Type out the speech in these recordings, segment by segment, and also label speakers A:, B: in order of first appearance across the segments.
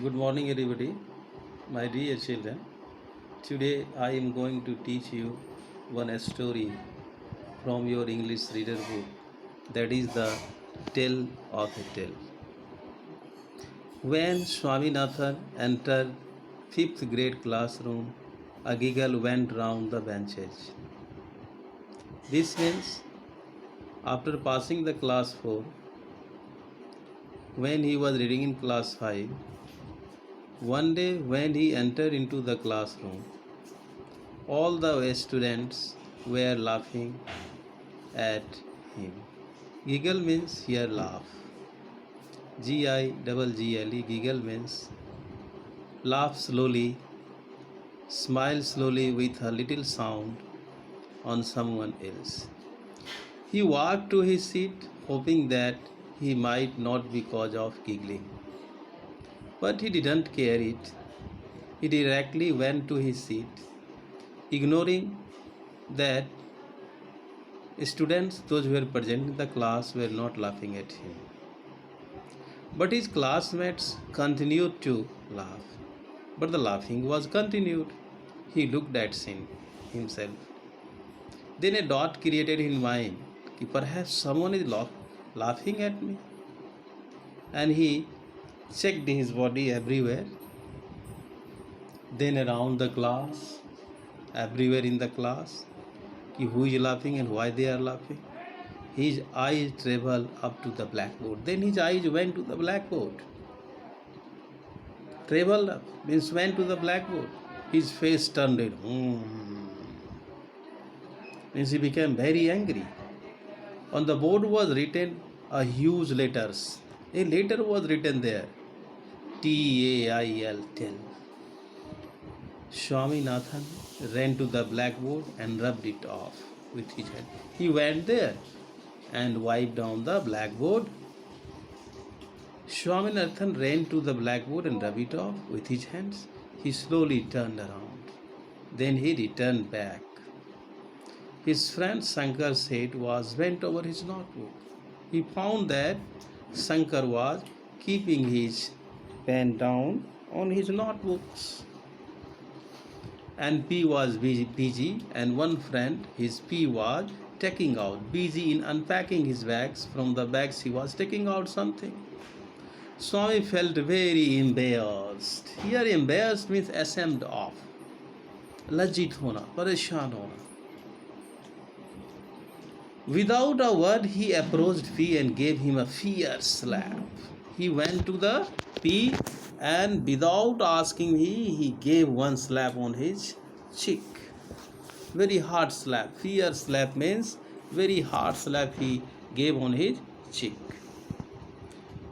A: Good morning, everybody. My dear children, today I am going to teach you one story from your English reader book, that is the Tale of a Tale. When Swaminathan entered fifth grade classroom, a giggle went round the benches. This means after passing the class 4, when he was reading in class 5, one day when he entered into the classroom, all the students were laughing at him. Giggle means here laugh. Giggle, giggle means laugh slowly, smile slowly with a little sound on someone else. He walked to his seat hoping that he might not be cause of giggling. But he didn't care it. He directly went to his seat, ignoring that students, those who were present in the class, were not laughing at him. But his classmates continued to laugh. But the laughing was continued. He looked at himself. Then a doubt created in mind that perhaps someone is laughing at me. And he checked his body everywhere. Then around the class, everywhere in the class, who is laughing and why they are laughing. His eyes traveled up to the blackboard. Then his eyes went to the blackboard. Traveled up means went to the blackboard. His face turned red. Means he became very angry. On the board was written a huge letters. A letter was written there. TAIL, tell. Swaminathan ran to the blackboard and rubbed it off with his hand. He went there and wiped down the blackboard. Swaminathan ran to the blackboard and rubbed it off with his hands. He slowly turned around. Then he returned back. His friend Shankar's head was bent over his notebook. He found that Shankar was keeping his pen down on his notebooks. And P was busy, and one friend, his P, was taking out, busy in unpacking his bags. From the bags he was taking out something. Swami felt very embarrassed. Here embarrassed means ashamed of. लज्जित होना, परेशान होना. Without a word, he approached P and gave him a fierce slap. He went to the P and without asking he gave one slap on his cheek. Very hard slap. Fierce slap means very hard slap he gave on his cheek.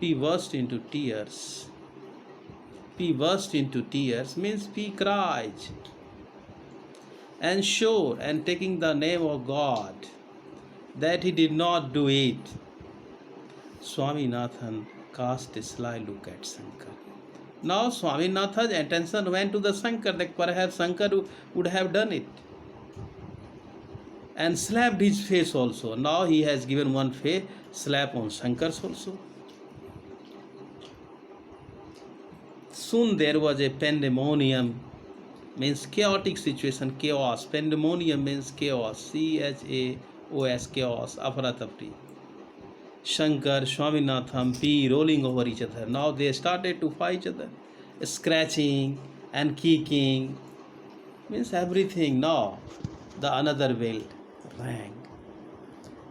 A: P burst into tears. P burst into tears means P cried. And sure, and taking the name of God, that he did not do it. Swaminathan cast a sly look at Shankar. Now Swaminathan's attention went to the Shankar, that perhaps Shankar would have done it. And slapped his face also. Now he has given one slap on Shankar's also. Soon there was a pandemonium, means chaotic situation, chaos. Pandemonium means chaos. CHAOS, chaos, afratapri. Shankar, Swaminathan, P rolling over each other. Now they started to fight each other. Scratching and kicking. Means everything. Now the another bell rang.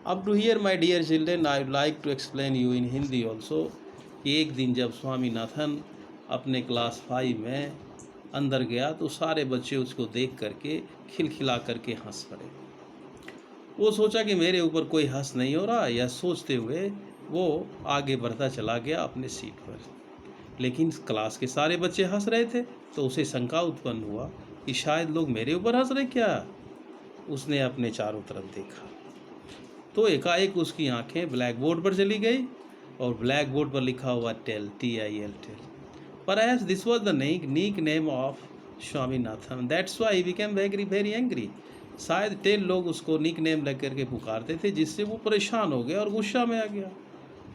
A: Up to here, my dear children, I would like to explain you in Hindi also. एक दिन जब स्वामीनाथन अपने class 5 में अंदर गया तो सारे बच्चे उसको देख करके खिलखिला करके हंस पड़े. वो सोचा कि मेरे ऊपर कोई हंस नहीं हो रहा, यह सोचते हुए वो आगे बढ़ता चला गया अपने सीट पर. लेकिन क्लास के सारे बच्चे हंस रहे थे तो उसे शंका उत्पन्न हुआ कि शायद लोग मेरे ऊपर हंस रहे क्या. उसने अपने चारों तरफ देखा तो एकाएक उसकी आंखें ब्लैक बोर्ड पर चली गई और ब्लैक बोर्ड पर लिखा हुआ tell, TIL, tell. Perhaps this was the nickname of Swaminathan. That's why he became very angry. शायद टेल लोग उसको निक नेम लग करके पुकारते थे, जिससे वो परेशान हो गया और गुस्सा में आ गया.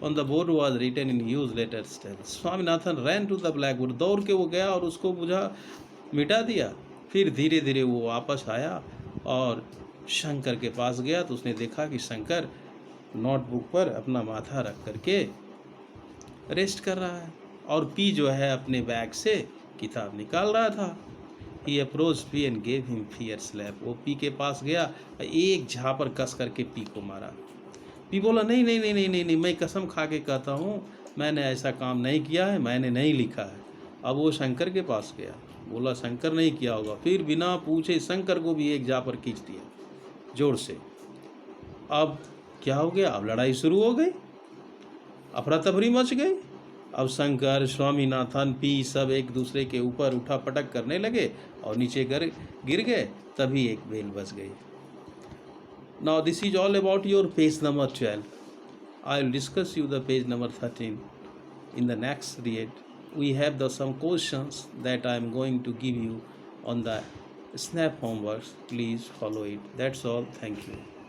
A: On the board was written in huge letters, Swaminathan ran to the blackboard. दौड़ के वो गया और उसको बुझा मिटा दिया। फिर धीरे धीरे वो वापस आया और शंकर के पास गया तो उसने देखा कि शंकर नोटबुक पर अपना माथा रख करके रेस्ट कर रहा है और पी जो है अपने बैग से किताब निकाल रहा था। He approached P and gave him fierce slap. वो पी के पास गया, एक झापर कस करके पी को मारा। पी बोला नहीं नहीं नहीं नहीं नहीं नहीं, मैं कसम खा के कहता हूँ मैंने ऐसा काम नहीं किया है, मैंने नहीं लिखा है। अब वो शंकर के पास गया, बोला शंकर नहीं किया होगा। फिर बिना पूछे शंकर को भी एक झापर खींच दिया जोर से। अब क्या हो गया, अब लड़ाई शुरू हो गई, अफरा तफरी मच गई। अब शंकर, स्वामीनाथन, पी सब एक दूसरे के ऊपर उठा पटक करने लगे और नीचे गिर गए। तभी एक बेल बज गई। Now this is all about your page number 12. I will discuss you the page number 13 in the next read. We have some questions that I am going to give you on the snap homework. Please follow it. That's all. Thank you.